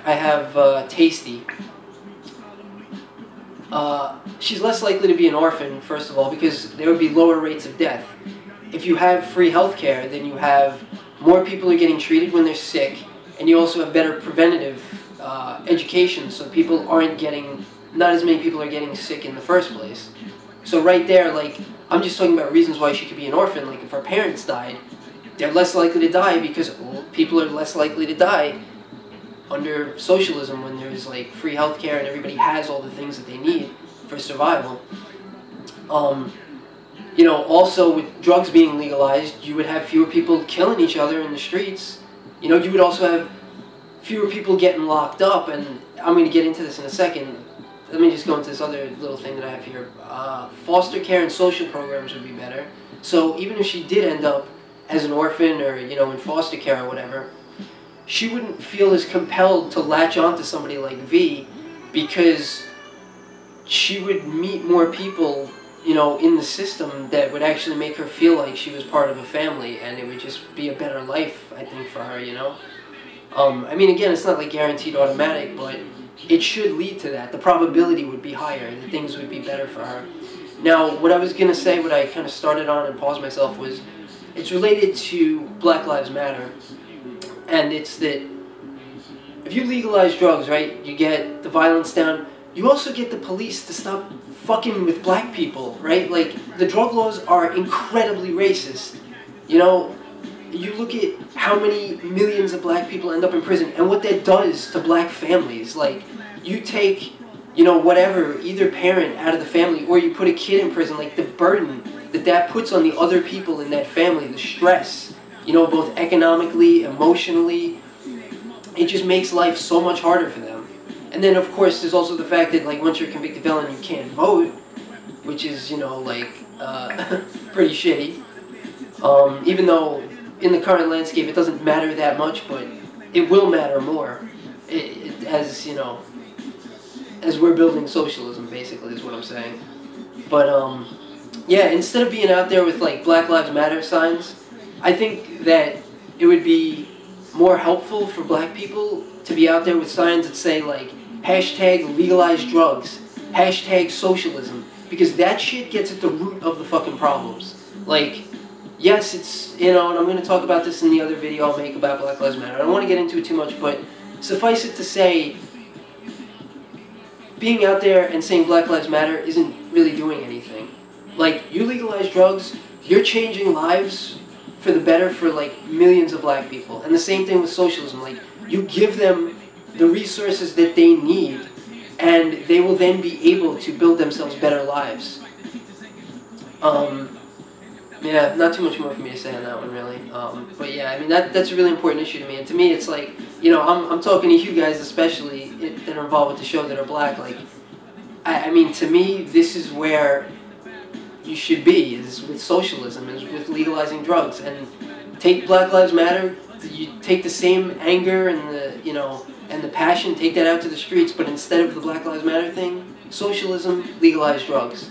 I have Taystee. She's less likely to be an orphan, first of all, because there would be lower rates of death. If you have free healthcare, then you have more people are getting treated when they're sick, and you also have better preventative education, so people aren't getting, not as many people are getting sick in the first place. So right there, like, I'm just talking about reasons why she could be an orphan. Like, if her parents died, they're less likely to die because old people are less likely to die under socialism when there's like free healthcare and everybody has all the things that they need for survival. You know, also with drugs being legalized, you would have fewer people killing each other in the streets. You know, you would also have fewer people getting locked up, and I'm going to get into this in a second. Let me just go into this other little thing that I have here. Foster care and social programs would be better. So even if she did end up as an orphan or, you know, in foster care or whatever, she wouldn't feel as compelled to latch on to somebody like V, because she would meet more people, you know, in the system that would actually make her feel like she was part of a family, and it would just be a better life, I think, for her, you know. I mean, again, it's not like guaranteed automatic, but it should lead to that. The probability would be higher, that things would be better for her. Now, what I was going to say, what I kind of started on and paused myself, was it's related to Black Lives Matter. And it's that if you legalize drugs, right, you get the violence down. You also get the police to stop fucking with black people, right? Like, the drug laws are incredibly racist. You know, you look at how many millions of black people end up in prison and what that does to black families. Like, you take, you know, whatever, either parent out of the family, or you put a kid in prison, like the burden that that puts on the other people in that family, the stress, you know, both economically, emotionally, it just makes life so much harder for them. And then, of course, there's also the fact that, like, once you're a convicted felon, you can't vote, which is, you know, like, pretty shitty. Even though in the current landscape it doesn't matter that much, but it will matter more as, you know, as we're building socialism, basically, is what I'm saying. But, yeah, instead of being out there with, like, Black Lives Matter signs, I think that it would be more helpful for black people to be out there with signs that say, like, hashtag legalize drugs, hashtag socialism, because that shit gets at the root of the fucking problems. Like, yes, it's, you know, and I'm going to talk about this in the other video I'll make about Black Lives Matter. I don't want to get into it too much, but suffice it to say, being out there and saying Black Lives Matter isn't really doing anything. Like, you legalize drugs, you're changing lives for the better for, like, millions of black people. And the same thing with socialism. Like, you give them the resources that they need, and they will then be able to build themselves better lives. Yeah, not too much more for me to say on that one, really. But yeah, I mean, that's a really important issue to me. And to me, it's like, you know, I'm talking to you guys especially that are involved with the show that are black. Like, I mean, to me, this is where you should be, is with socialism, is with legalizing drugs. And take Black Lives Matter, you take the same anger and the, you know, and the passion, take that out to the streets, but instead of the Black Lives Matter thing, socialism, legalize drugs.